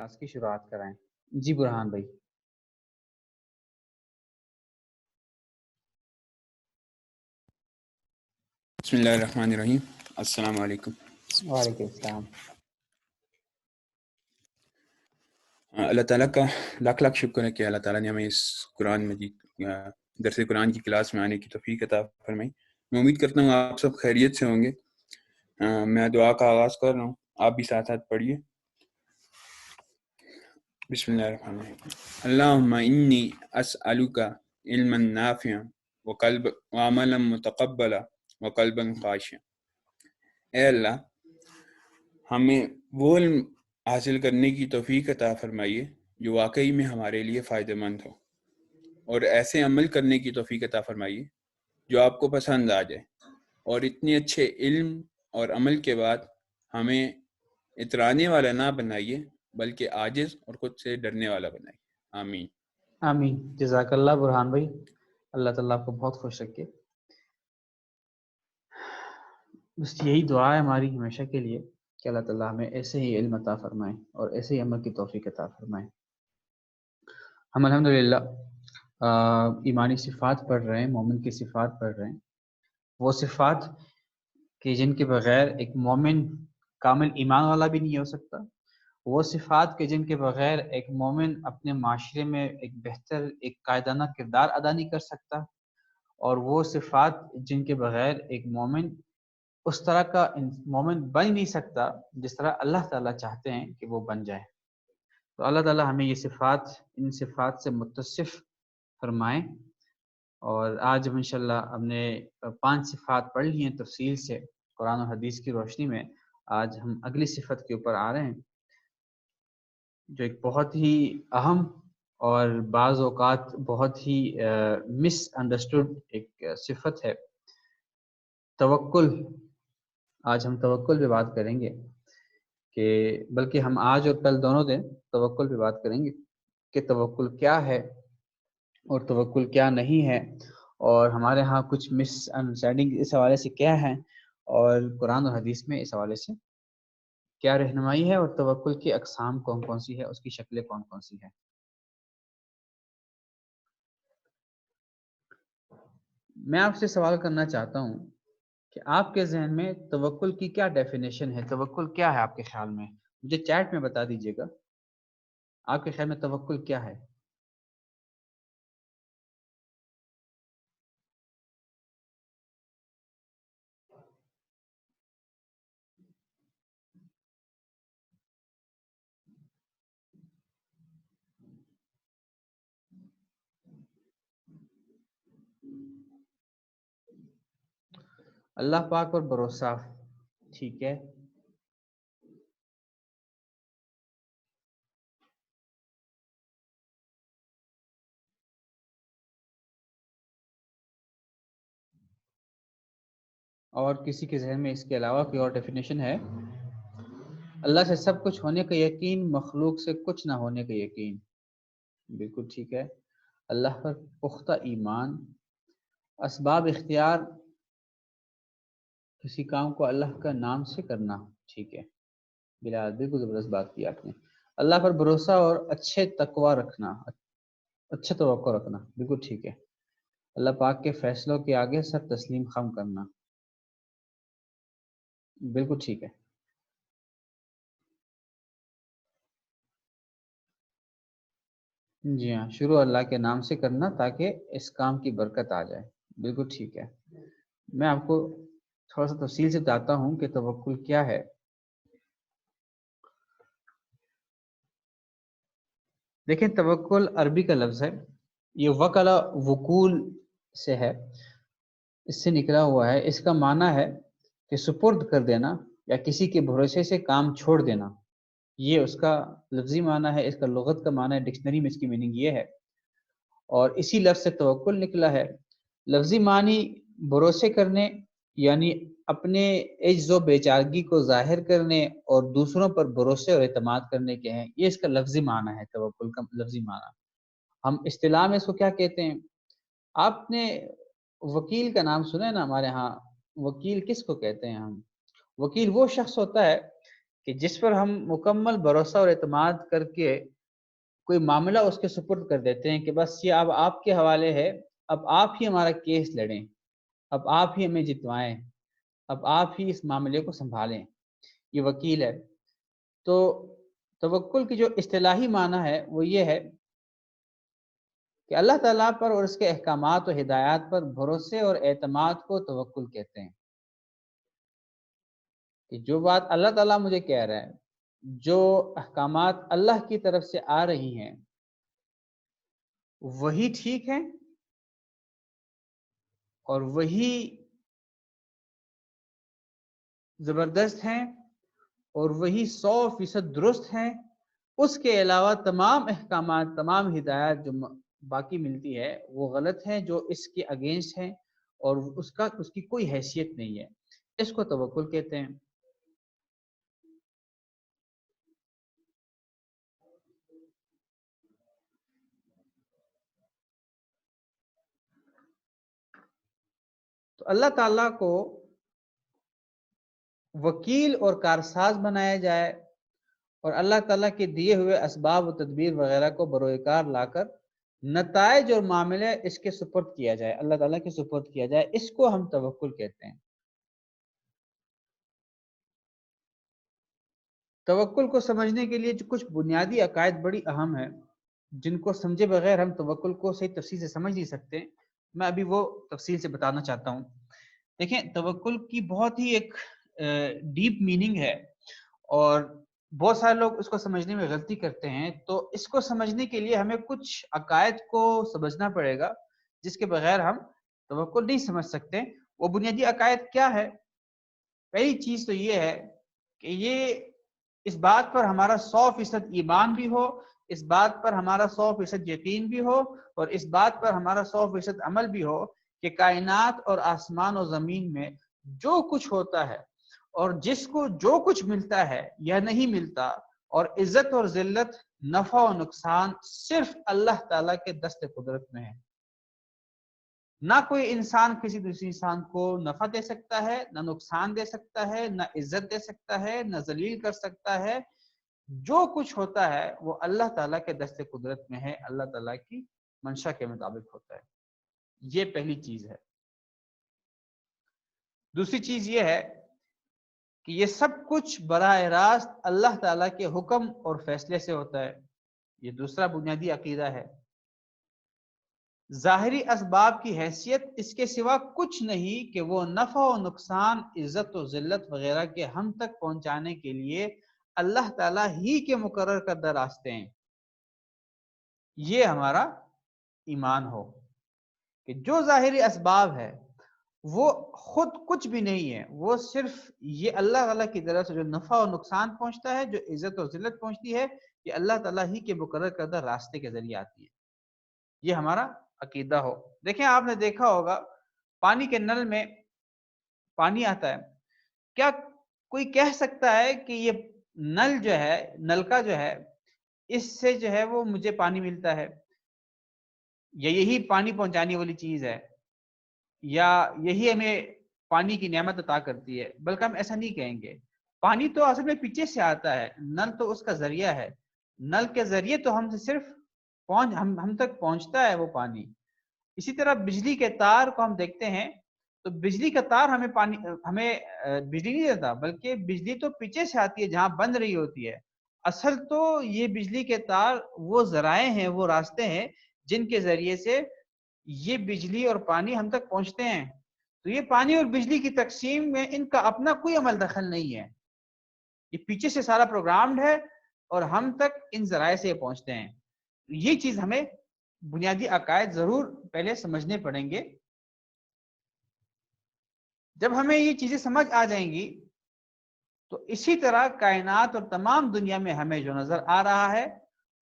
Class کی شروعات کرائیں۔ جی برہان بھائی۔ بسم اللہ الرحمن الرحیم۔ السلام علیکم۔ وعلیکم السلام۔ اللہ تعالیٰ کا لاکھ لاکھ شکر ہے کہ اللہ تعالیٰ نے ہمیں اس قرآن مجید درس قرآن کی کلاس میں آنے کی توفیق عطا فرمائی۔ میں امید کرتا ہوں آپ سب خیریت سے ہوں گے۔ میں دعا کا آغاز کر رہا ہوں، آپ بھی ساتھ ساتھ پڑھیے۔ بسم اللہ الرحمن الرحیم۔ اللہم انی اسألک علما نافعا وعملا متقبلا وقلبا خاشعا۔ اے اللہ، ہمیں وہ علم حاصل کرنے کی توفیق عطا فرمائیے جو واقعی میں ہمارے لیے فائدہ مند ہو، اور ایسے عمل کرنے کی توفیق عطا فرمائیے جو آپ کو پسند آ جائے، اور اتنے اچھے علم اور عمل کے بعد ہمیں اترانے والا نہ بنائیے بلکہ عاجز اور خود سے ڈرنے والا بنائیے۔ آمین۔ آمین۔ جزاک اللہ برہان بھائی، اللہ تعالیٰ آپ کو بہت خوش رکھے۔ بس یہی دعا ہے ہماری ہمیشہ کے لیے کہ اللہ تعالیٰ ہمیں ایسے ہی علم عطا فرمائے اور ایسے ہی عمل کی توفیق عطا فرمائے۔ ہم الحمدللہ ایمانی صفات پڑھ رہے ہیں، مومن کی صفات پڑھ رہے ہیں، وہ صفات کہ جن کے بغیر ایک مومن کامل ایمان والا بھی نہیں ہو سکتا، وہ صفات کہ جن کے بغیر ایک مومن اپنے معاشرے میں ایک بہتر ایک قائدانہ کردار ادا نہیں کر سکتا، اور وہ صفات جن کے بغیر ایک مومن اس طرح کا مومن بن ہی نہیں سکتا جس طرح اللہ تعالیٰ چاہتے ہیں کہ وہ بن جائے۔ تو اللہ تعالیٰ ہمیں یہ صفات، ان صفات سے متصف فرمائیں۔ اور آج ہم انشاءاللہ ہم نے 5 صفات پڑھ لی ہیں تفصیل سے قرآن و حدیث کی روشنی میں۔ آج ہم اگلی صفت کے اوپر آ رہے ہیں جو ایک بہت ہی اہم اور بعض اوقات بہت ہی مس انڈرسٹوڈ ایک صفت ہے، توکل۔ آج ہم توکل پہ بات کریں گے، کہ بلکہ ہم آج اور کل دونوں دن توکل پہ بات کریں گے کہ توکل کیا ہے اور توکل کیا نہیں ہے، اور ہمارے ہاں کچھ مس انڈرسٹینڈنگ اس حوالے سے کیا ہے، اور قرآن و حدیث میں اس حوالے سے کیا رہنمائی ہے، اور توکل کی اقسام کون کون سی ہے، اس کی شکلیں کون کون سی ہیں۔ میں آپ سے سوال کرنا چاہتا ہوں کہ آپ کے ذہن میں توکل کی کیا ڈیفینیشن ہے، توکل کیا ہے آپ کے خیال میں؟ مجھے چیٹ میں بتا دیجیے گا، آپ کے خیال میں توکل کیا ہے؟ اللہ پاک پر بھروسہ، ٹھیک ہے۔ اور کسی کے ذہن میں اس کے علاوہ کوئی اور ڈیفینیشن ہے؟ اللہ سے سب کچھ ہونے کا یقین، مخلوق سے کچھ نہ ہونے کا یقین، بالکل ٹھیک ہے۔ اللہ پر پختہ ایمان، اسباب اختیار، کسی کام کو اللہ کا نام سے کرنا، ٹھیک ہے، بلال بالکل زبردست بات کی آپ نے۔ اللہ پر بھروسہ اور اچھے تقوی رکھنا، اچھا توقع رکھنا، بالکل ٹھیک ہے۔ اللہ پاک کے فیصلوں کے آگے سب تسلیم خم کرنا، بالکل ٹھیک ہے۔ جی ہاں، شروع اللہ کے نام سے کرنا تاکہ اس کام کی برکت آ جائے، بالکل ٹھیک ہے۔ میں آپ کو تھوڑا سا تفصیل سے بتاتا ہوں کہ توکل کیا ہے۔ دیکھیں، توکل عربی کا لفظ ہے، یہ وکلا وکول سے ہے، اس سے نکلا ہوا ہے۔ اس کا معنی ہے کہ سپرد کر دینا یا کسی کے بھروسے سے کام چھوڑ دینا، یہ اس کا لفظی معنی ہے۔ اس کا لغت کا معنی ہے، ڈکشنری میں اس کی میننگ یہ ہے، اور اسی لفظ سے توکل نکلا ہے۔ لفظی معنی بھروسے کرنے، یعنی اپنے عجز و بیچارگی کو ظاہر کرنے اور دوسروں پر بھروسے اور اعتماد کرنے کے ہیں، یہ اس کا لفظی معنی ہے، توکل کا لفظی معنی۔ ہم اصطلاح میں اس کو کیا کہتے ہیں؟ آپ نے وکیل کا نام سنا ہے نا ہمارے ہاں؟ وکیل کس کو کہتے ہیں ہم؟ وکیل وہ شخص ہوتا ہے کہ جس پر ہم مکمل بھروسہ اور اعتماد کر کے کوئی معاملہ اس کے سپرد کر دیتے ہیں کہ بس یہ اب آپ کے حوالے ہے، اب آپ ہی ہمارا کیس لڑیں، اب آپ ہی ہمیں جتوائیں، اب آپ ہی اس معاملے کو سنبھالیں، یہ وکیل ہے۔ تو توکل کی جو اصطلاحی معنی ہے وہ یہ ہے کہ اللہ تعالیٰ پر اور اس کے احکامات و ہدایات پر بھروسے اور اعتماد کو توکل کہتے ہیں، کہ جو بات اللہ تعالیٰ مجھے کہہ رہا ہے، جو احکامات اللہ کی طرف سے آ رہی ہیں وہی ٹھیک ہے اور وہی زبردست ہیں اور وہی 100% درست ہیں، اس کے علاوہ تمام احکامات، تمام ہدایات جو باقی ملتی ہے وہ غلط ہیں، جو اس کے اگینسٹ ہیں اور اس کی کوئی حیثیت نہیں ہے، اس کو توکل کہتے ہیں۔ تو اللہ تعالیٰ کو وکیل اور کارساز بنایا جائے اور اللہ تعالیٰ کے دیے ہوئے اسباب و تدبیر وغیرہ کو بروئے کار لا کر نتائج اور معاملے اس کے سپرد کیا جائے، اللہ تعالیٰ کے سپرد کیا جائے، اس کو ہم توکل کہتے ہیں۔ توکل کو سمجھنے کے لیے جو کچھ بنیادی عقائد بڑی اہم ہیں، جن کو سمجھے بغیر ہم توکل کو صحیح تفصیل سے سمجھ نہیں سکتے، میں ابھی وہ تفصیل سے بتانا چاہتا ہوں۔ دیکھیں، توکل کی بہت ہی ایک ڈیپ میننگ ہے اور بہت سارے لوگ اس کو سمجھنے میں غلطی کرتے ہیں، تو اس کو سمجھنے کے لیے ہمیں کچھ عقائد کو سمجھنا پڑے گا جس کے بغیر ہم توکل نہیں سمجھ سکتے۔ وہ بنیادی عقائد کیا ہے؟ پہلی چیز تو یہ ہے کہ یہ اس بات پر ہمارا 100% ایمان بھی ہو، اس بات پر ہمارا 100% یقین بھی ہو اور اس بات پر ہمارا 100% عمل بھی ہو کہ کائنات اور آسمان و زمین میں جو کچھ ہوتا ہے اور جس کو جو کچھ ملتا ہے یا نہیں ملتا، اور عزت اور ذلت، نفع و نقصان صرف اللہ تعالیٰ کے دست قدرت میں ہے۔ نہ کوئی انسان کسی دوسری انسان کو نفع دے سکتا ہے، نہ نقصان دے سکتا ہے، نہ عزت دے سکتا ہے، نہ ذلیل کر سکتا ہے۔ جو کچھ ہوتا ہے وہ اللہ تعالیٰ کے دست قدرت میں ہے، اللہ تعالیٰ کی منشا کے مطابق ہوتا ہے۔ یہ پہلی چیز ہے۔ دوسری چیز یہ ہے کہ یہ سب کچھ براہ راست اللہ تعالیٰ کے حکم اور فیصلے سے ہوتا ہے۔ یہ دوسرا بنیادی عقیدہ ہے۔ ظاہری اسباب کی حیثیت اس کے سوا کچھ نہیں کہ وہ نفع و نقصان، عزت و ذلت وغیرہ کے ہم تک پہنچانے کے لیے اللہ تعالیٰ ہی کے مقرر کردہ راستے ہیں۔ یہ ہمارا ایمان ہو کہ جو ظاہری اسباب ہے وہ خود کچھ بھی نہیں ہے، وہ صرف یہ اللہ تعالیٰ کی طرف سے جو نفع و نقصان پہنچتا ہے، جو عزت و ذلت پہنچتی ہے، یہ اللہ تعالیٰ ہی کے مقرر کردہ راستے کے ذریعے آتی ہے۔ یہ ہمارا عقیدہ ہو۔ دیکھیں، آپ نے دیکھا ہوگا پانی کے نل میں پانی آتا ہے، کیا کوئی کہہ سکتا ہے کہ یہ نل جو ہے، نلکا جو ہے، اس سے جو ہے وہ مجھے پانی ملتا ہے، یا یہی پانی پہنچانے والی چیز ہے، یا یہی ہمیں پانی کی نعمت عطا کرتی ہے؟ بلکہ ہم ایسا نہیں کہیں گے۔ پانی تو اصل میں پیچھے سے آتا ہے، نل تو اس کا ذریعہ ہے، نل کے ذریعے تو ہم سے صرف ہم تک پہنچتا ہے وہ پانی۔ اسی طرح بجلی کے تار کو ہم دیکھتے ہیں تو بجلی کا تار ہمیں بجلی نہیں دیتا، بلکہ بجلی تو پیچھے سے آتی ہے جہاں بند رہی ہوتی ہے۔ اصل تو یہ بجلی کے تار وہ ذرائع ہیں، وہ راستے ہیں جن کے ذریعے سے یہ بجلی اور پانی ہم تک پہنچتے ہیں۔ تو یہ پانی اور بجلی کی تقسیم میں ان کا اپنا کوئی عمل دخل نہیں ہے، یہ پیچھے سے سارا پروگرامڈ ہے اور ہم تک ان ذرائع سے پہنچتے ہیں۔ یہ چیز ہمیں بنیادی عقائد ضرور پہلے سمجھنے پڑیں گے۔ جب ہمیں یہ چیزیں سمجھ آ جائیں گی تو اسی طرح کائنات اور تمام دنیا میں ہمیں جو نظر آ رہا ہے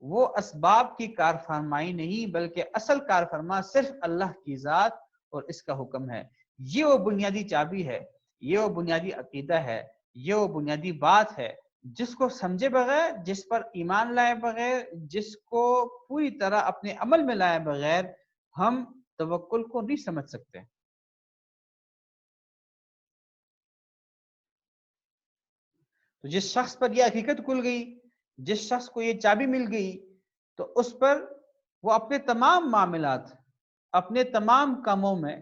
وہ اسباب کی کارفرمائی نہیں، بلکہ اصل کارفرما صرف اللہ کی ذات اور اس کا حکم ہے۔ یہ وہ بنیادی چابی ہے، یہ وہ بنیادی عقیدہ ہے، یہ وہ بنیادی بات ہے جس کو سمجھے بغیر، جس پر ایمان لائے بغیر، جس کو پوری طرح اپنے عمل میں لائے بغیر ہم توکل کو نہیں سمجھ سکتے۔ تو جس شخص پر یہ حقیقت کھل گئی، جس شخص کو یہ چابی مل گئی، تو اس پر وہ اپنے تمام معاملات، اپنے تمام کاموں میں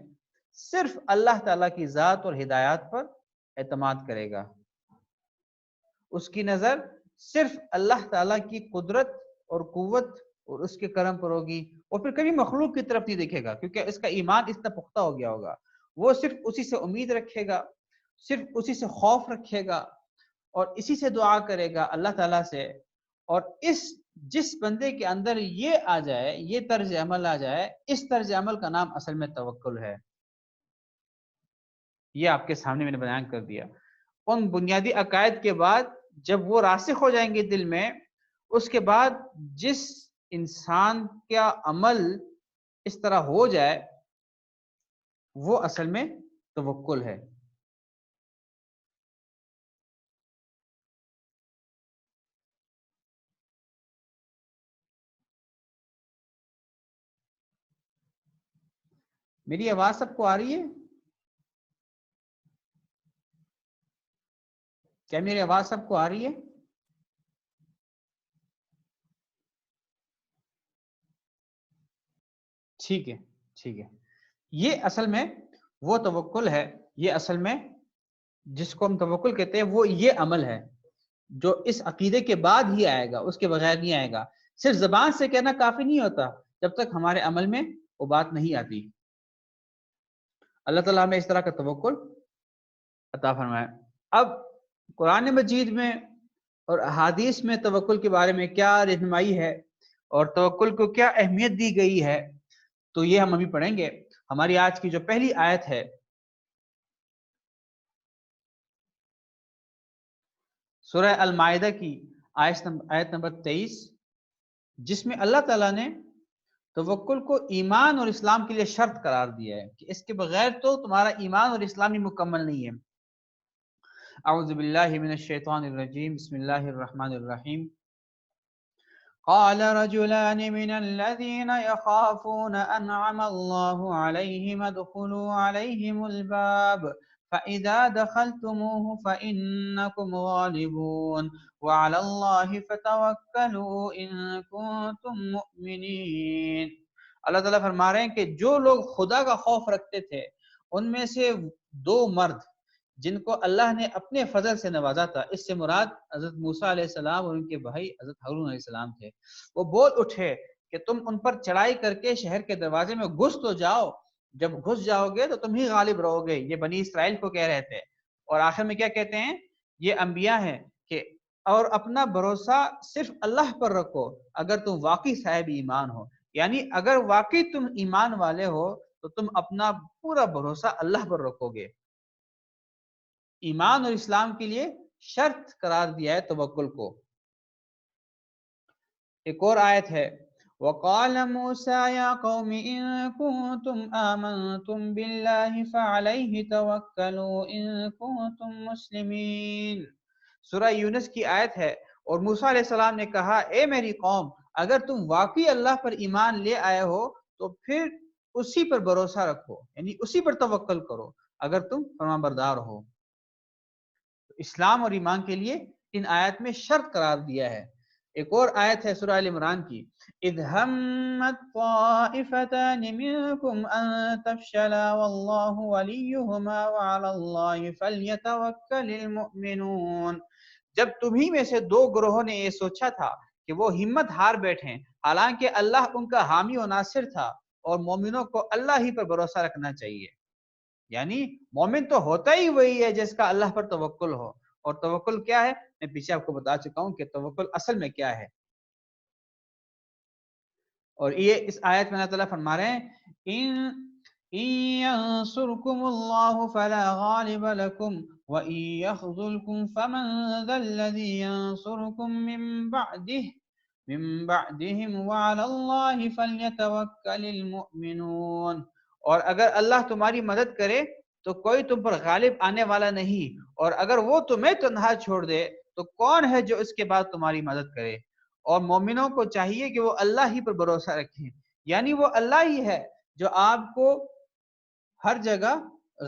صرف اللہ تعالیٰ کی ذات اور ہدایات پر اعتماد کرے گا. اس کی نظر صرف اللہ تعالیٰ کی قدرت اور قوت اور اس کے کرم پر ہوگی، اور پھر کبھی مخلوق کی طرف نہیں دیکھے گا، کیونکہ اس کا ایمان اتنا پختہ ہو گیا ہوگا. وہ صرف اسی سے امید رکھے گا، صرف اسی سے خوف رکھے گا، اور اسی سے دعا کرے گا اللہ تعالیٰ سے. اور جس بندے کے اندر یہ آ جائے، یہ طرز عمل آ جائے، اس طرز عمل کا نام اصل میں توکل ہے. یہ آپ کے سامنے میں نے بیان کر دیا. ان بنیادی عقائد کے بعد جب وہ راسخ ہو جائیں گے دل میں، اس کے بعد جس انسان کا عمل اس طرح ہو جائے وہ اصل میں توکل ہے. میری آواز سب کو آ رہی ہے؟ کیا میری آواز سب کو آ رہی ہے؟ ٹھیک ہے، ٹھیک ہے. یہ اصل میں وہ توکل ہے، یہ اصل میں جس کو ہم توکل کہتے ہیں وہ یہ عمل ہے جو اس عقیدے کے بعد ہی آئے گا، اس کے بغیر نہیں آئے گا. صرف زبان سے کہنا کافی نہیں ہوتا جب تک ہمارے عمل میں وہ بات نہیں آتی. اللہ تعالیٰ ہمیں اس طرح کا توکل عطا فرمائے. اب قرآن مجید میں اور احادیث میں توکل کے بارے میں کیا رہنمائی ہے اور توکل کو کیا اہمیت دی گئی ہے، تو یہ ہم ابھی پڑھیں گے. ہماری آج کی جو پہلی آیت ہے سورہ المائدہ کی آیت نمبر 23، جس میں اللہ تعالیٰ نے توکل کو ایمان اور اسلام کے لیے شرط قرار دیا ہے کہ اس کے بغیر تو تمہارا ایمان اور اسلام ہی مکمل نہیں ہے. اعوذ باللہ من الشیطان الرجیم، بسم اللہ الرحمن الرحیم. قال رجلان من الذين يخافون أنعم الله عليهم ادخلوا عليهم الباب فإذا دخلتموه فإنكم غالبون وعلى الله فتوكلوا إن كنتم مؤمنين. اللہ تعالیٰ فرما رہے ہیں کہ جو لوگ خدا کا خوف رکھتے تھے ان میں سے دو مرد جن کو اللہ نے اپنے فضل سے نوازا تھا، اس سے مراد حضرت موسیٰ علیہ السلام اور ان کے بھائی حضرت ہارون علیہ السلام تھے. وہ بول اٹھے کہ تم ان پر چڑھائی کر کے شہر کے دروازے میں گھس تو جاؤ، جب گھس جاؤ گے تو تم ہی غالب رہو گے. یہ بنی اسرائیل کو کہہ رہے تھے. اور آخر میں کیا کہتے ہیں؟ یہ انبیاء ہیں کہ اور اپنا بھروسہ صرف اللہ پر رکھو اگر تم واقعی صاحب ایمان ہو. یعنی اگر واقعی تم ایمان والے ہو تو تم اپنا پورا بھروسہ اللہ پر رکھو گے. ایمان اور اسلام کے لیے شرط قرار دیا ہے توکل کو. ایک اور آیت ہے وَقَالَ مُوسَى يَا قَوْمِ إِن كُنتُمْ آمَنْتُمْ بِاللَّهِ فَعَلَيْهِ تَوَكَّلُوا إِن كُنتُمْ مُسْلِمِينَ. سورہ یونس کی آیت ہے. اور موسیٰ علیہ السلام نے کہا اے میری قوم، اگر تم واقعی اللہ پر ایمان لے آئے ہو تو پھر اسی پر بھروسہ رکھو، یعنی اسی پر توکل کرو اگر تم فرمانبردار ہو. اسلام اور ایمان کے لیے ان آیت میں شرط قرار دیا ہے. ایک اور آیت ہے سورہ ال عمران کی اذ همت طائفتان منكم ان تفشلا والله وليهما وعلى الله فليتوكل المؤمنون. جب تمہیں میں سے دو گروہوں نے یہ سوچا تھا کہ وہ ہمت ہار بیٹھیں حالانکہ اللہ ان کا حامی و ناصر تھا، اور مومنوں کو اللہ ہی پر بھروسہ رکھنا چاہیے. یعنی مومن تو ہوتا ہی وہی ہے جس کا اللہ پر توکل ہو. اور توکل کیا ہے؟ میں پیچھے آپ کو بتا چکا ہوں کہ توکل اصل میں کیا ہے. اور یہ اس آیت میں اللہ تعالیٰ فرما رہے ہیں ان ينصركم الله فلا غالب لكم وإن يخذلكم فمن ذا الذي ينصركم من بعدهم وعلى الله فليتوكل المؤمنون. اور اگر اللہ تمہاری مدد کرے تو کوئی تم پر غالب آنے والا نہیں، اور اگر وہ تمہیں تنہا چھوڑ دے تو کون ہے جو اس کے بعد تمہاری مدد کرے. اور مومنوں کو چاہیے کہ وہ اللہ ہی پر بھروسہ رکھیں، یعنی وہ اللہ ہی ہے جو آپ کو ہر جگہ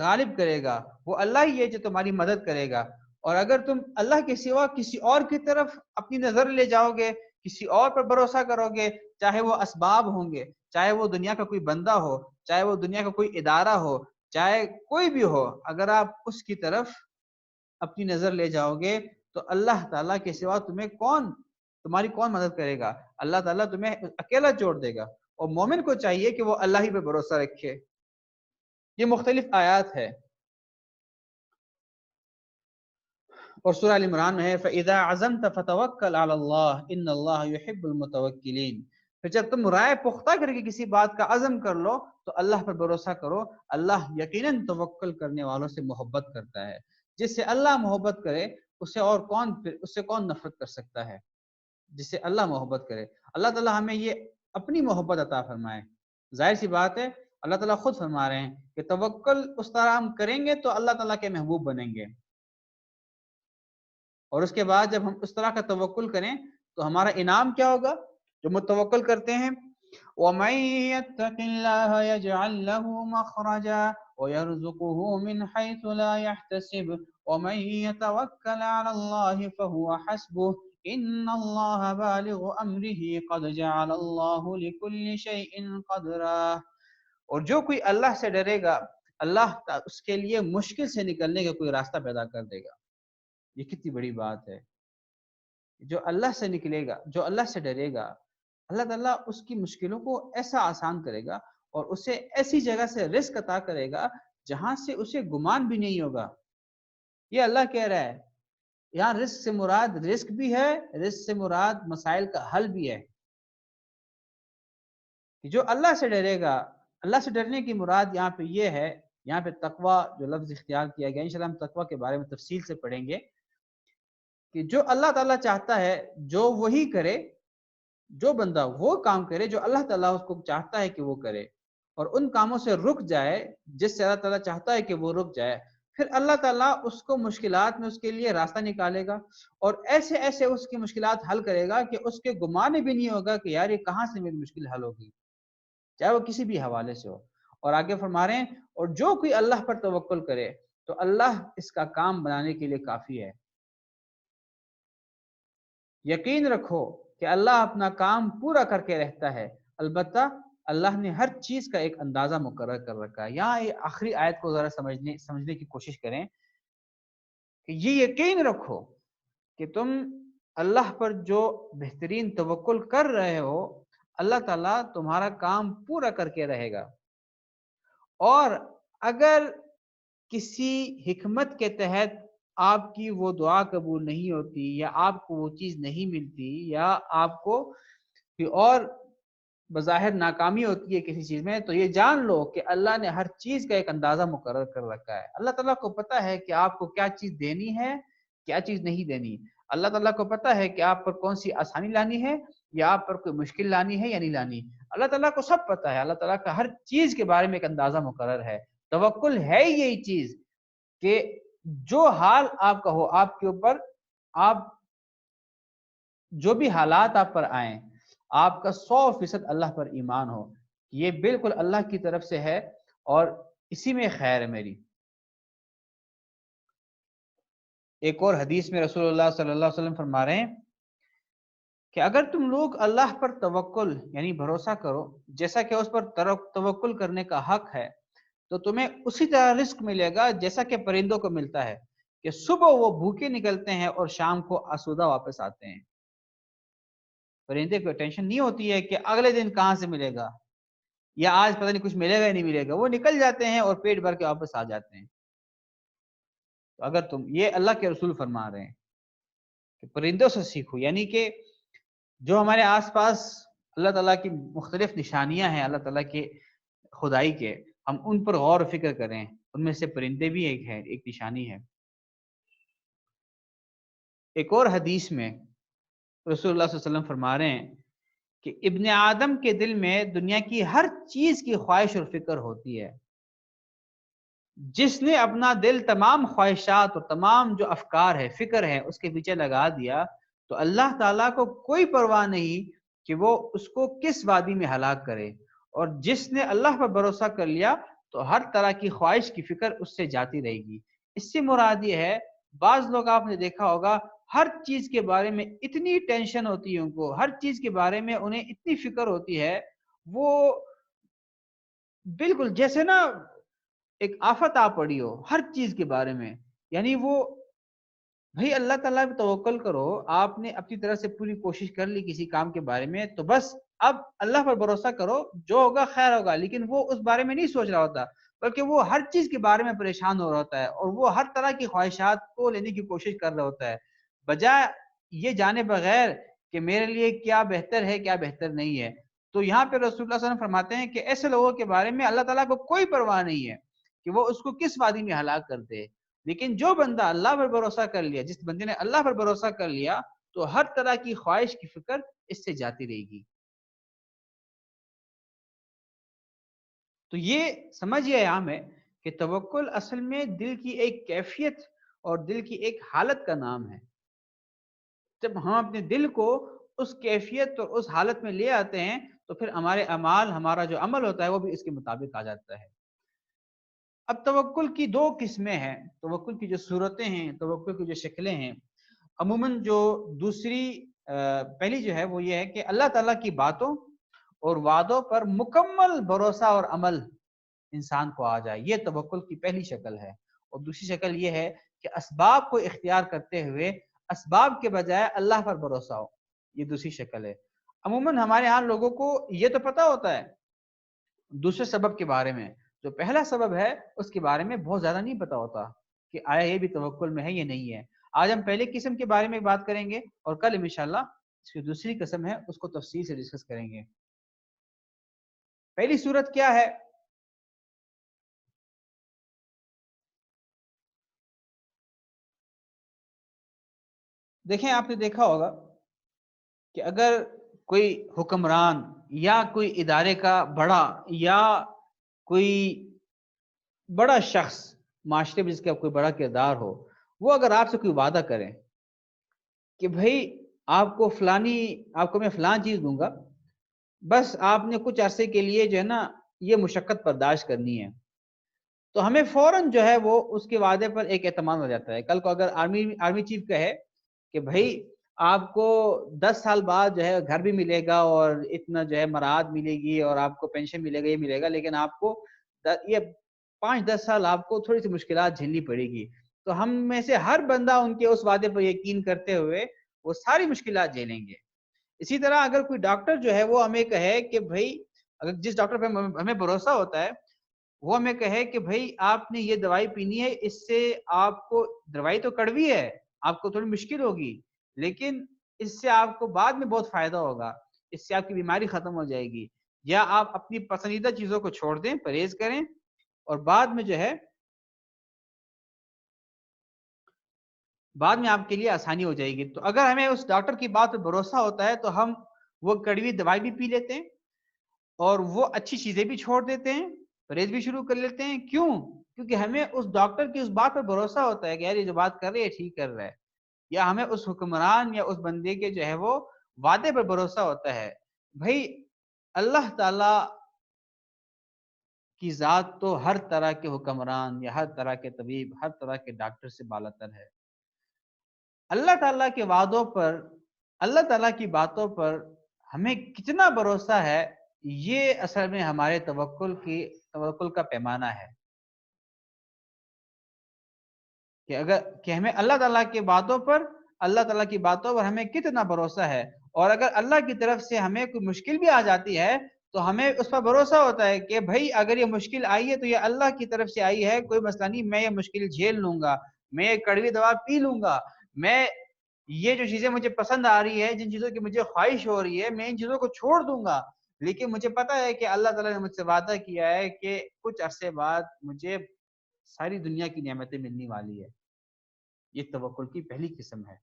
غالب کرے گا، وہ اللہ ہی ہے جو تمہاری مدد کرے گا. اور اگر تم اللہ کے سوا کسی اور کی طرف اپنی نظر لے جاؤ گے، کسی اور پر بھروسہ کرو گے، چاہے وہ اسباب ہوں گے، چاہے وہ دنیا کا کوئی بندہ ہو، چاہے وہ دنیا کا کوئی ادارہ ہو، چاہے کوئی بھی ہو، اگر آپ اس کی طرف اپنی نظر لے جاؤ گے تو اللہ تعالیٰ کے سوا تمہاری کون مدد کرے گا؟ اللہ تعالیٰ تمہیں اکیلا چھوڑ دے گا۔ اور مومن کو چاہیے کہ وہ اللہ ہی پہ بھروسہ رکھے۔ یہ مختلف آیات ہے، اور سورہ ال عمران میں ہے فَإِذَا عَزَمْتَ فَتَوَكَّلْ عَلَى اللَّهِ إِنَّ اللَّهَ يُحِبُّ الْمُتَوَكِّلِينَ۔ پھر جب تم رائے پختہ کر کے کسی بات کا عزم کر لو تو اللہ پر بھروسہ کرو، اللہ یقیناً توکل کرنے والوں سے محبت کرتا ہے۔ جس سے اللہ محبت کرے اس سے کون نفرت کر سکتا ہے؟ جس سے اللہ محبت کرے۔ اللہ تعالیٰ ہمیں یہ اپنی محبت عطا فرمائے۔ ظاہر سی بات ہے اللہ تعالیٰ خود فرما رہے ہیں کہ توکل اس طرح ہم کریں گے تو اللہ تعالیٰ کے محبوب بنیں گے، اور اس کے بعد جب ہم اس طرح کا توکل کریں تو ہمارا انعام کیا ہوگا؟ جو متوکل کرتے ہیں وَمَن يَتَّقِ اللَّهَ يَجْعَل لَّهُ مَخْرَجًا وَيَرْزُقْهُ مِنْ حَيْثُ لَا يَحْتَسِبُ وَمَن يَتَوَكَّلْ عَلَى اللَّهِ فَهُوَ حَسْبُهُ إِنَّ اللَّهَ بَالِغُ أَمْرِهِ قَدْ جَعَلَ اللَّهُ لِكُلِّ شَيْءٍ قَدْرًا۔ اور جو کوئی اللہ سے ڈرے گا اللہ اس کے لیے مشکل سے نکلنے کا کوئی راستہ پیدا کر دے گا۔ یہ کتنی بڑی بات ہے۔ جو اللہ سے نکلے گا، جو اللہ سے ڈرے گا، اللہ تعالیٰ اس کی مشکلوں کو ایسا آسان کرے گا اور اسے ایسی جگہ سے رزق عطا کرے گا جہاں سے اسے گمان بھی نہیں ہوگا۔ یہ اللہ کہہ رہا ہے، یہاں رزق سے مراد رزق بھی ہے، رزق سے مراد مسائل کا حل بھی ہے۔ کہ جو اللہ سے ڈرے گا، اللہ سے ڈرنے کی مراد یہاں پہ یہ ہے، یہاں پہ تقوی جو لفظ اختیار کیا گیا، انشاءاللہ ہم تقوی کے بارے میں تفصیل سے پڑھیں گے کہ جو اللہ تعالیٰ چاہتا ہے جو وہی کرے، جو بندہ وہ کام کرے جو اللہ تعالیٰ اس کو چاہتا ہے کہ وہ کرے، اور ان کاموں سے رک جائے جس سے اللہ تعالیٰ چاہتا ہے کہ وہ رک جائے، پھر اللہ تعالیٰ اس کو مشکلات میں اس کے لیے راستہ نکالے گا اور ایسے ایسے اس کی مشکلات حل کرے گا کہ اس کے گمان بھی نہیں ہوگا کہ یار یہ کہاں سے میری مشکل حل ہوگی، چاہے وہ کسی بھی حوالے سے ہو۔ اور آگے فرما رہے ہیں اور جو کوئی اللہ پر توکل کرے تو اللہ اس کا کام بنانے کے لیے کافی ہے۔ یقین رکھو کہ اللہ اپنا کام پورا کر کے رہتا ہے، البتہ اللہ نے ہر چیز کا ایک اندازہ مقرر کر رکھا ہے۔ یہاں یہ آخری آیت کو ذرا سمجھنے کی کوشش کریں کہ یہ یقین رکھو کہ تم اللہ پر جو بہترین توکل کر رہے ہو اللہ تعالیٰ تمہارا کام پورا کر کے رہے گا، اور اگر کسی حکمت کے تحت آپ کی وہ دعا قبول نہیں ہوتی یا آپ کو وہ چیز نہیں ملتی یا آپ کو کوئی اور بظاہر ناکامی ہوتی ہے کسی چیز میں، تو یہ جان لو کہ اللہ نے ہر چیز کا ایک اندازہ مقرر کر رکھا ہے۔ اللہ تعالیٰ کو پتہ ہے کہ آپ کو کیا چیز دینی ہے، کیا چیز نہیں دینی۔ اللہ تعالیٰ کو پتہ ہے کہ آپ پر کون سی آسانی لانی ہے یا آپ پر کوئی مشکل لانی ہے یا نہیں لانی۔ اللہ تعالیٰ کو سب پتہ ہے، اللہ تعالیٰ کا ہر چیز کے بارے میں ایک اندازہ مقرر ہے۔ توکل ہے یہی چیز کہ جو حال آپ کا ہو، آپ کے اوپر، آپ جو بھی حالات آپ پر آئیں، آپ کا 100% اللہ پر ایمان ہو، یہ بالکل اللہ کی طرف سے ہے اور اسی میں خیر ہے میری۔ ایک اور حدیث میں رسول اللہ صلی اللہ علیہ وسلم فرما رہے ہیں کہ اگر تم لوگ اللہ پر توکل یعنی بھروسہ کرو جیسا کہ اس پر توکل کرنے کا حق ہے تو تمہیں اسی طرح رزق ملے گا جیسا کہ پرندوں کو ملتا ہے کہ صبح وہ بھوکے نکلتے ہیں اور شام کو آسودہ واپس آتے ہیں۔ پرندے کو ٹینشن نہیں ہوتی ہے کہ اگلے دن کہاں سے ملے گا یا آج پتہ نہیں کچھ ملے گا یا نہیں ملے گا، وہ نکل جاتے ہیں اور پیٹ بھر کے واپس آ جاتے ہیں۔ تو اگر تم، یہ اللہ کے رسول فرما رہے ہیں کہ پرندوں سے سیکھو، یعنی کہ جو ہمارے آس پاس اللہ تعالیٰ کی مختلف نشانیاں ہیں، اللہ تعالیٰ کے خدائی کے، ہم ان پر غور و فکر کریں، ان میں سے پرندے بھی ایک ہے، ایک نشانی ہے۔ ایک اور حدیث میں رسول اللہ صلی اللہ علیہ وسلم فرما رہے ہیں کہ ابن آدم کے دل میں دنیا کی ہر چیز کی خواہش اور فکر ہوتی ہے، جس نے اپنا دل تمام خواہشات اور تمام جو افکار ہے، فکر ہے، اس کے پیچھے لگا دیا تو اللہ تعالیٰ کو کوئی پرواہ نہیں کہ وہ اس کو کس وادی میں ہلاک کرے، اور جس نے اللہ پر بھروسہ کر لیا تو ہر طرح کی خواہش کی فکر اس سے جاتی رہے گی۔ اس سے مراد یہ ہے بعض لوگ آپ نے دیکھا ہوگا ہر چیز کے بارے میں اتنی ٹینشن ہوتی ہے ان کو، ہر چیز کے بارے میں انہیں اتنی فکر ہوتی ہے، وہ بالکل جیسے نا ایک آفت آ پڑی ہو ہر چیز کے بارے میں. یعنی وہ بھائی اللہ تعالیٰ پہ توکل کرو، آپ نے اپنی طرف سے پوری کوشش کر لی کسی کام کے بارے میں، تو بس اب اللہ پر بھروسہ کرو، جو ہوگا خیر ہوگا. لیکن وہ اس بارے میں نہیں سوچ رہا ہوتا، بلکہ وہ ہر چیز کے بارے میں پریشان ہو رہا ہوتا ہے، اور وہ ہر طرح کی خواہشات کو لینے کی کوشش کر رہا ہوتا ہے، بجائے یہ جانے بغیر کہ میرے لیے کیا بہتر ہے کیا بہتر نہیں ہے. تو یہاں پہ رسول اللہ صلی اللہ علیہ وسلم فرماتے ہیں کہ ایسے لوگوں کے بارے میں اللہ تعالیٰ کو کوئی پرواہ نہیں ہے کہ وہ اس کو کس وادی میں ہلاک کر دے. لیکن جو بندہ اللہ پر بھروسہ کر لیا، جس بندے نے اللہ پر بھروسہ کر لیا، تو ہر طرح کی خواہش کی فکر اس سے جاتی رہے گی. تو یہ سمجھیے عام ہے کہ توکل اصل میں دل کی ایک کیفیت اور دل کی ایک حالت کا نام ہے. جب ہم اپنے دل کو اس کیفیت اور اس حالت میں لے آتے ہیں تو پھر ہمارے اعمال، ہمارا جو عمل ہوتا ہے وہ بھی اس کے مطابق آ جاتا ہے. اب توکل کی دو قسمیں ہیں، توکل کی جو صورتیں ہیں، توکل کی جو شکلیں ہیں. عموماً جو دوسری پہلی جو ہے وہ یہ ہے کہ اللہ تعالیٰ کی باتوں اور وعدوں پر مکمل بھروسہ اور عمل انسان کو آ جائے، یہ توکل کی پہلی شکل ہے. اور دوسری شکل یہ ہے کہ اسباب کو اختیار کرتے ہوئے اسباب کے بجائے اللہ پر بھروسہ ہو، یہ دوسری شکل ہے. عموماً ہمارے ہاں لوگوں کو یہ تو پتہ ہوتا ہے دوسرے سبب کے بارے میں، جو پہلا سبب ہے اس کے بارے میں بہت زیادہ نہیں پتا ہوتا کہ آیا یہ بھی توکل میں ہے یا نہیں ہے. آج ہم پہلے قسم کے بارے میں بات کریں گے اور کل انشاءاللہ اس کی دوسری قسم ہے اس کو تفصیل سے ڈسکس کریں گے. پہلی صورت کیا ہے؟ دیکھیں آپ نے دیکھا ہوگا کہ اگر کوئی حکمران یا کوئی ادارے کا بڑا یا کوئی بڑا شخص معاشرے میں جس کا کوئی بڑا کردار ہو، وہ اگر آپ سے کوئی وعدہ کریں کہ بھائی آپ کو میں فلان چیز دوں گا، بس آپ نے کچھ عرصے کے لیے جو ہے نا یہ مشقت برداشت کرنی ہے، تو ہمیں فوراً جو ہے وہ اس کے وعدے پر ایک اعتماد ہو جاتا ہے. کل کو اگر آرمی چیف کہے کہ بھائی آپ کو 10 سال بعد جو ہے گھر بھی ملے گا اور اتنا جو ہے مراعات ملے گی اور آپ کو پینشن ملے گا، یہ ملے گا، لیکن آپ کو یہ 5-10 سال آپ کو تھوڑی سی مشکلات جھیلنی پڑے گی، تو ہم میں سے ہر بندہ ان کے اس وعدے پر یقین کرتے ہوئے وہ ساری مشکلات جھیلیں گے. اسی طرح اگر کوئی ڈاکٹر جو ہے وہ ہمیں کہے کہ بھائی، اگر جس ڈاکٹر پہ ہمیں بھروسہ ہوتا ہے وہ ہمیں کہے کہ بھائی آپ نے یہ دوائی پینی ہے، اس سے آپ کو، دوائی تو کڑوی ہے، آپ کو تھوڑی مشکل ہوگی، لیکن اس سے آپ کو بعد میں بہت فائدہ ہوگا، اس سے آپ کی بیماری ختم ہو جائے گی، یا آپ اپنی پسندیدہ چیزوں کو چھوڑ دیں، پرہیز کریں، اور بعد میں جو ہے بعد میں آپ کے لیے آسانی ہو جائے گی. تو اگر ہمیں اس ڈاکٹر کی بات پہ بھروسہ ہوتا ہے تو ہم وہ کڑوی دوائی بھی پی لیتے ہیں اور وہ اچھی چیزیں بھی چھوڑ دیتے ہیں، پرہیز بھی شروع کر لیتے ہیں. کیوں؟ کیونکہ ہمیں اس ڈاکٹر کی اس بات پر بھروسہ ہوتا ہے کہ یار یہ جو بات کر رہے ہے ٹھیک کر رہا ہے، یا ہمیں اس حکمران یا اس بندے کے جو ہے وہ وعدے پر بھروسہ ہوتا ہے. بھائی اللہ تعالی کی ذات تو ہر طرح کے حکمران یا ہر طرح کے طبیب، ہر طرح کے ڈاکٹر سے بالاتر ہے. اللہ تعالیٰ کے وعدوں پر، اللہ تعالیٰ کی باتوں پر ہمیں کتنا بھروسہ ہے، یہ اصل میں ہمارے توکل کا پیمانہ ہے. کہ ہمیں اللہ تعالیٰ کی باتوں پر ہمیں کتنا بھروسہ ہے. اور اگر اللہ کی طرف سے ہمیں کوئی مشکل بھی آ جاتی ہے تو ہمیں اس پر بھروسہ ہوتا ہے کہ بھائی اگر یہ مشکل آئی ہے تو یہ اللہ کی طرف سے آئی ہے، کوئی مسئلہ نہیں، میں یہ مشکل جھیل لوں گا، میں یہ کڑوی دوا پی لوں گا، میں یہ جو چیزیں مجھے پسند آ رہی ہے، جن چیزوں کی مجھے خواہش ہو رہی ہے، میں ان چیزوں کو چھوڑ دوں گا، لیکن مجھے پتا ہے کہ اللہ تعالیٰ نے مجھ سے وعدہ کیا ہے کہ کچھ عرصے بعد مجھے ساری دنیا کی نعمتیں ملنے والی ہے. یہ توکل کی پہلی قسم ہے.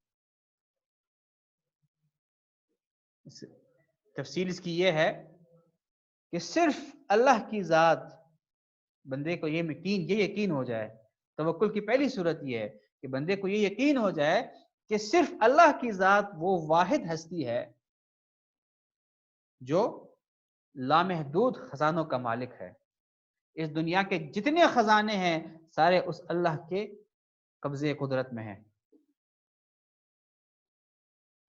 تفصیل اس کی یہ ہے کہ صرف اللہ کی ذات بندے کو یہ یقین ہو جائے. توکل کی پہلی صورت یہ ہے کہ بندے کو یہ یقین ہو جائے کہ صرف اللہ کی ذات وہ واحد ہستی ہے جو لامحدود خزانوں کا مالک ہے. اس دنیا کے جتنے خزانے ہیں سارے اس اللہ کے قبضے قدرت میں ہے،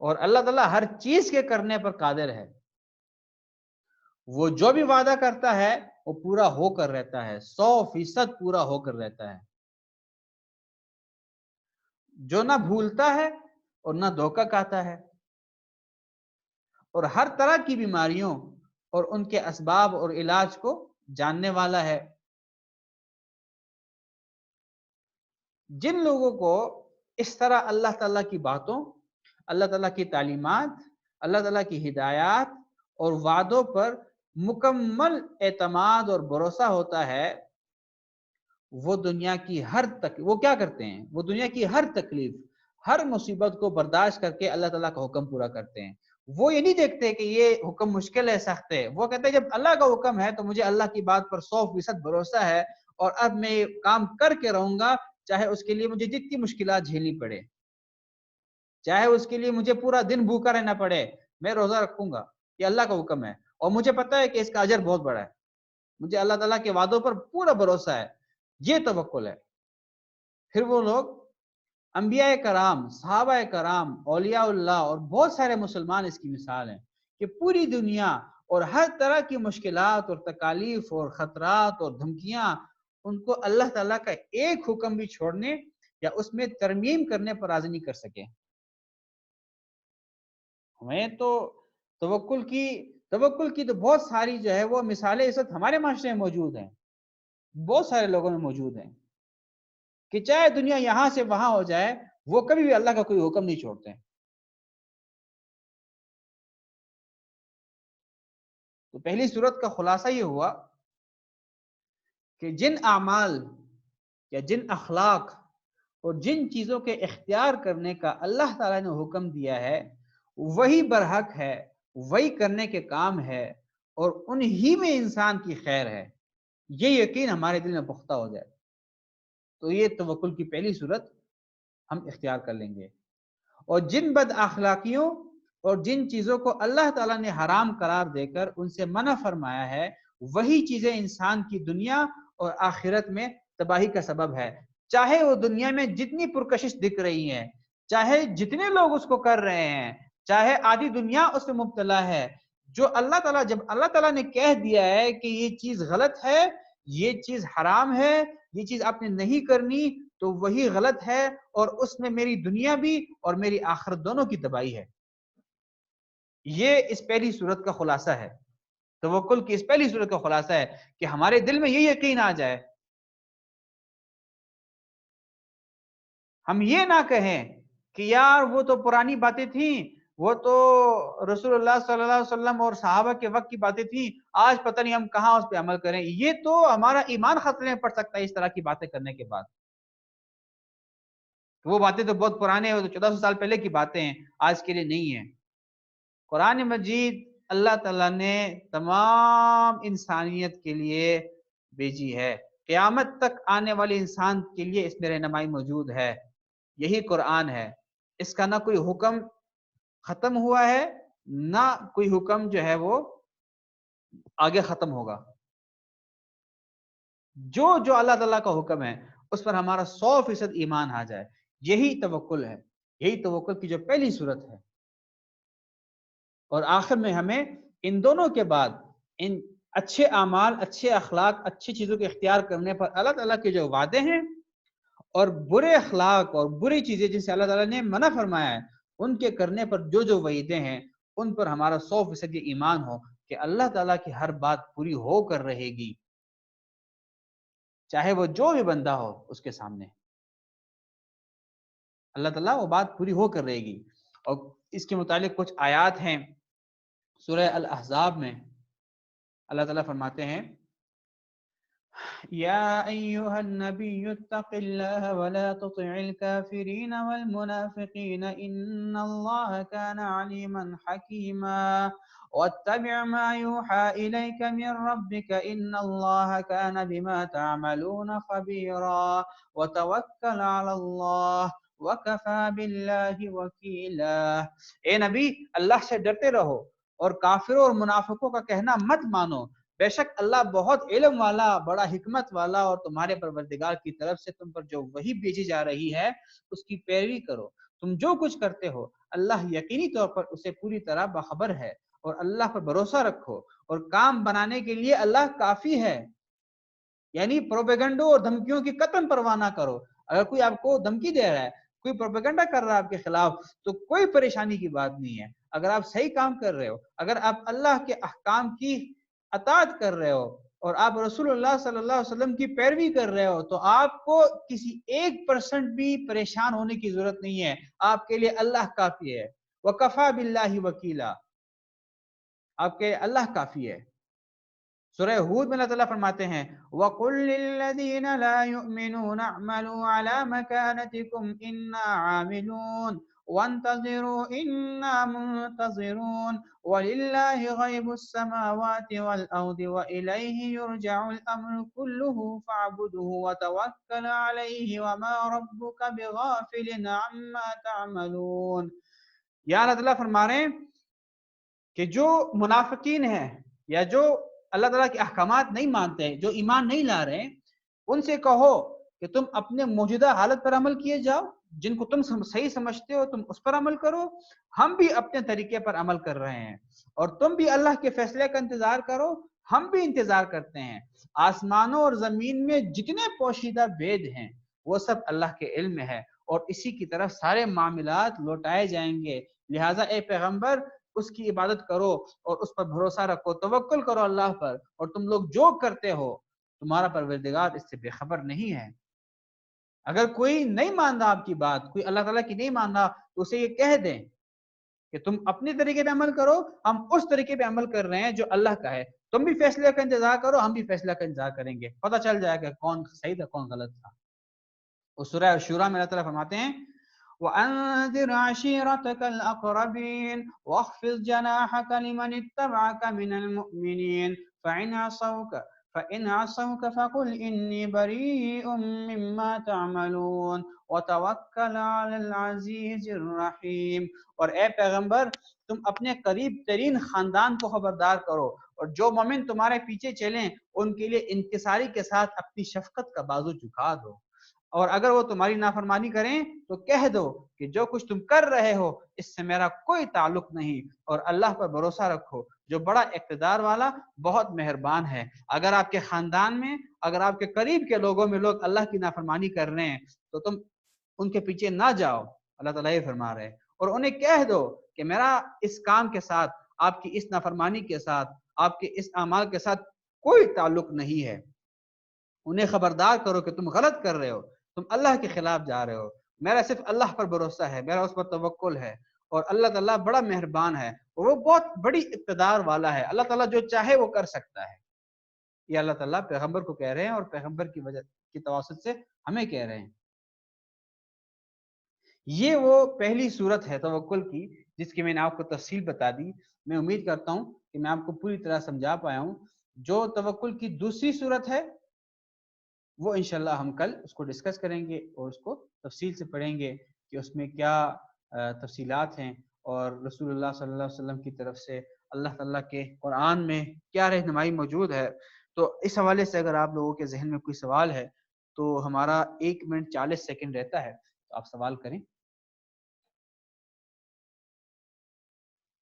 اور اللہ تعالیٰ ہر چیز کے کرنے پر قادر ہے. وہ جو بھی وعدہ کرتا ہے وہ پورا ہو کر رہتا ہے، 100% پورا ہو کر رہتا ہے. جو نہ بھولتا ہے اور نہ دھوکہ کھاتا ہے، اور ہر طرح کی بیماریوں اور ان کے اسباب اور علاج کو جاننے والا ہے. جن لوگوں کو اس طرح اللہ تعالیٰ کی باتوں، اللہ تعالیٰ کی تعلیمات، اللہ تعالیٰ کی ہدایات اور وعدوں پر مکمل اعتماد اور بھروسہ ہوتا ہے، وہ دنیا کی وہ کیا کرتے ہیں؟ وہ دنیا کی ہر تکلیف، ہر مصیبت کو برداشت کر کے اللہ تعالیٰ کا حکم پورا کرتے ہیں. وہ یہ نہیں دیکھتے کہ یہ حکم مشکل ہے، سخت ہے. وہ کہتے ہیں جب اللہ کا حکم ہے تو مجھے اللہ کی بات پر 100% بھروسہ ہے، اور اب میں یہ کام کر کے رہوں گا، چاہے اس کے لیے مجھے جتنی مشکلات جھیلنی پڑے، چاہے اس کے لیے مجھے پورا دن بھوکا رہنا پڑے، میں روزہ رکھوں گا. یہ اللہ کا حکم ہے، اور مجھے پتا ہے کہ اس کا اجر بہت بڑا ہے. مجھے اللہ تعالیٰ کے وعدوں پر پورا بھروسہ ہے. یہ توکل ہے. پھر وہ لوگ انبیاء کرام، صحابہ کرام، اولیاء اللہ اور بہت سارے مسلمان اس کی مثال ہیں کہ پوری دنیا اور ہر طرح کی مشکلات اور تکالیف اور خطرات اور دھمکیاں ان کو اللہ تعالیٰ کا ایک حکم بھی چھوڑنے یا اس میں ترمیم کرنے پر راضی نہیں کر سکے. ہمیں تو توکل کی تو بہت ساری جو ہے وہ مثالیں اس وقت ہمارے معاشرے میں موجود ہیں، بہت سارے لوگوں میں موجود ہیں کہ چاہے دنیا یہاں سے وہاں ہو جائے، وہ کبھی بھی اللہ کا کوئی حکم نہیں چھوڑتے ہیں. تو پہلی صورت کا خلاصہ یہ ہوا کہ جن اعمال یا جن اخلاق اور جن چیزوں کے اختیار کرنے کا اللہ تعالیٰ نے حکم دیا ہے وہی برحق ہے، وہی کرنے کے کام ہے، اور انہی میں انسان کی خیر ہے. یہ یقین ہمارے دل میں پختہ ہو جائے تو یہ توکل کی پہلی صورت ہم اختیار کر لیں گے. اور جن بد اخلاقیوں اور جن چیزوں کو اللہ تعالیٰ نے حرام قرار دے کر ان سے منع فرمایا ہے، وہی چیزیں انسان کی دنیا اور آخرت میں تباہی کا سبب ہے. چاہے وہ دنیا میں جتنی پرکشش دکھ رہی ہیں، چاہے جتنے لوگ اس کو کر رہے ہیں، چاہے آدھی دنیا اس میں مبتلا ہے، جو اللہ تعالیٰ جب اللہ تعالیٰ نے کہہ دیا ہے کہ یہ چیز غلط ہے، یہ چیز حرام ہے، یہ چیز آپ نے نہیں کرنی، تو وہی غلط ہے، اور اس میں میری دنیا بھی اور میری آخرت دونوں کی تباہی ہے. یہ اس پہلی صورت کا خلاصہ ہے. توکل کی اس پہلی صورت کا خلاصہ ہے کہ ہمارے دل میں یہ یقین آ جائے، ہم یہ نہ کہیں کہ یار وہ تو پرانی باتیں تھیں، وہ تو رسول اللہ صلی اللہ علیہ وسلم اور صحابہ کے وقت کی باتیں تھیں، آج پتہ نہیں ہم کہاں اس پہ عمل کریں. یہ تو ہمارا ایمان خطرے میں پڑ سکتا ہے اس طرح کی باتیں کرنے کے بعد. وہ باتیں تو بہت پرانے ہیں، 1400 سال پہلے کی باتیں ہیں، آج کے لیے نہیں ہیں. قرآن مجید اللہ تعالیٰ نے تمام انسانیت کے لیے بھیجی ہے، قیامت تک آنے والے انسان کے لیے اس میں رہنمائی موجود ہے. یہی قرآن ہے. اس کا نہ کوئی حکم ختم ہوا ہے، نہ کوئی حکم جو ہے وہ آگے ختم ہوگا. جو اللہ تعالیٰ کا حکم ہے اس پر ہمارا 100% ایمان آ جائے، یہی توکل ہے. یہی توکل کی جو پہلی صورت ہے. اور آخر میں ہمیں ان دونوں کے بعد ان اچھے اعمال، اچھے اخلاق، اچھی چیزوں کے اختیار کرنے پر اللہ تعالیٰ کے جو وعدے ہیں، اور برے اخلاق اور بری چیزیں جن سے اللہ تعالیٰ نے منع فرمایا ہے ان کے کرنے پر جو وعیدیں ہیں ان پر ہمارا 100% یہ ایمان ہو کہ اللہ تعالیٰ کی ہر بات پوری ہو کر رہے گی، چاہے وہ جو بھی بندہ ہو اس کے سامنے اللہ تعالیٰ وہ بات پوری ہو کر رہے گی. اور اس کے متعلق کچھ آیات ہیں سورہ الاحزاب میں. اللہ تعالیٰ فرماتے ہیں یا ایہا النبی اتق اللہ ولا تطع الكافرین والمنافقین ان اللہ کان علیما حکیما واتبع ما یوحى الیک من ربک ان اللہ کان بما تعملون خبیرا وتوکل علی اللہ وَكَفَى بِاللَّهِ وَكِيلًا. اے نبی اللہ سے ڈرتے رہو اور کافروں اور منافقوں کا کہنا مت مانو، بے شک اللہ بہت علم والا، بڑا حکمت والا، اور تمہارے پروردگار کی طرف سے تم پر جو وحی بھیجی جا رہی ہے اس کی پیروی کرو. تم جو کچھ کرتے ہو اللہ یقینی طور پر اسے پوری طرح باخبر ہے، اور اللہ پر بھروسہ رکھو اور کام بنانے کے لیے اللہ کافی ہے. یعنی پروپیگنڈوں اور دھمکیوں کی قطعاً پرواہ نہ کرو. اگر کوئی آپ کو دھمکی دے رہا ہے، کوئی پروپیگنڈا کر رہا ہے آپ کے خلاف، تو کوئی پریشانی کی بات نہیں ہے. اگر آپ صحیح کام کر رہے ہو، اگر آپ اللہ کے احکام کی اطاعت کر رہے ہو اور آپ رسول اللہ صلی اللہ علیہ وسلم کی پیروی کر رہے ہو، تو آپ کو کسی 1% بھی پریشان ہونے کی ضرورت نہیں ہے. آپ کے لیے اللہ کافی ہے. وَكَفَى بِاللَّهِ وَكِيلًا، آپ کے اللہ کافی ہے. سورہ ہود میں اللہ تعالیٰ فرماتے ہیں وَقُلْ لِلَّذِينَ لَا يُؤْمِنُونَ اعْمَلُوا عَلَى مَكَانَتِكُمْ إِنَّا عَامِلُونَ وَانْتَظِرُوا إِنَّا مُنْتَظِرُونَ وَلِلَّهِ غَيْبُ السَّمَاوَاتِ وَالْأَرْضِ وَإِلَيْهِ يُرْجَعُ الْأَمْرُ كُلُّهُ فَاعْبُدْهُ وَتَوَكَّلْ عَلَيْهِ وَمَا رَبُّكَ بِغَافِلٍ عَمَّا تَعْمَلُونَ. یا اللہ تعالیٰ فرما رہے ہیں کہ جو منافقین ہیں یا جو اللہ تعالیٰ کے احکامات نہیں مانتے، جو ایمان نہیں لا رہے، ان سے کہو کہ تم اپنے موجودہ حالت پر عمل کیے جاؤ، جن کو تم صحیح سمجھتے ہو تم اس پر عمل کرو. ہم بھی اپنے طریقے پر عمل کر رہے ہیں اور تم بھی اللہ کے فیصلے کا انتظار کرو، ہم بھی انتظار کرتے ہیں. آسمانوں اور زمین میں جتنے پوشیدہ بید ہیں وہ سب اللہ کے علم میں ہے، اور اسی کی طرف سارے معاملات لوٹائے جائیں گے. لہٰذا اے پیغمبر اس کی عبادت کرو اور اس پر بھروسہ رکھو، توکل کرو اللہ پر، اور تم لوگ جو کرتے ہو تمہارا پروردگار اس سے بے خبر نہیں ہے. اگر کوئی نہیں مانتا آپ کی بات، کوئی اللہ تعالیٰ کی نہیں مانتا، تو اسے یہ کہہ دیں کہ تم اپنے طریقے پہ عمل کرو، ہم اس طریقے پہ عمل کر رہے ہیں جو اللہ کا ہے. تم بھی فیصلے کا انتظار کرو، ہم بھی فیصلہ کا انتظار کریں گے، پتہ چل جائے گا کون صحیح تھا کون غلط تھا. اس سورہ شورا میں اللہ تعالیٰ فرماتے ہیں وَأَنذِرْ عَشِيرَتَكَ الْأَقْرَبِينَ وَاخْفِضْ جَنَاحَكَ لِمَنِ اتَّبَعَكَ مِنَ الْمُؤْمِنِينَ فَإِنْ عَصَوْكَ فَقُلْ إِنِّي بَرِيءٌ مِّمَّا تَعْمَلُونَ وَتَوَكَّلْ عَلَى الْعَزِيزِ الرَّحِيمِ. اور اے پیغمبر تم اپنے قریب ترین خاندان کو خبردار کرو، اور جو مومن تمہارے پیچھے چلیں ان کے لیے انکساری کے ساتھ اپنی شفقت کا بازو جھکا دو. اور اگر وہ تمہاری نافرمانی کریں تو کہہ دو کہ جو کچھ تم کر رہے ہو اس سے میرا کوئی تعلق نہیں، اور اللہ پر بھروسہ رکھو جو بڑا اقتدار والا بہت مہربان ہے. اگر آپ کے خاندان میں، اگر آپ کے قریب کے لوگوں میں لوگ اللہ کی نافرمانی کر رہے ہیں تو تم ان کے پیچھے نہ جاؤ، اللہ تعالیٰ یہ فرما رہے ہیں، اور انہیں کہہ دو کہ میرا اس کام کے ساتھ، آپ کی اس نافرمانی کے ساتھ، آپ کے اس اعمال کے ساتھ کوئی تعلق نہیں ہے. انہیں خبردار کرو کہ تم غلط کر رہے ہو، تم اللہ کے خلاف جا رہے ہو. میرا صرف اللہ پر بھروسہ ہے، میرا اس پر توکل ہے، اور اللہ تعالیٰ بڑا مہربان ہے اور وہ بہت بڑی اقتدار والا ہے. اللہ تعالیٰ جو چاہے وہ کر سکتا ہے. یہ اللہ تعالیٰ پیغمبر کو کہہ رہے ہیں اور پیغمبر کی وجہ کی تواسط سے ہمیں کہہ رہے ہیں. یہ وہ پہلی صورت ہے توکل کی جس کی میں نے آپ کو تفصیل بتا دی. میں امید کرتا ہوں کہ میں آپ کو پوری طرح سمجھا پایا ہوں. جو توکل کی دوسری صورت ہے وہ انشاءاللہ ہم کل اس کو ڈسکس کریں گے اور اس کو تفصیل سے پڑھیں گے کہ اس میں کیا تفصیلات ہیں، اور رسول اللہ صلی اللہ علیہ وسلم کی طرف سے اللہ تعالیٰ کے قرآن میں کیا رہنمائی موجود ہے. تو اس حوالے سے اگر آپ لوگوں کے ذہن میں کوئی سوال ہے تو ہمارا 1 منٹ 40 سیکنڈ رہتا ہے، تو آپ سوال کریں.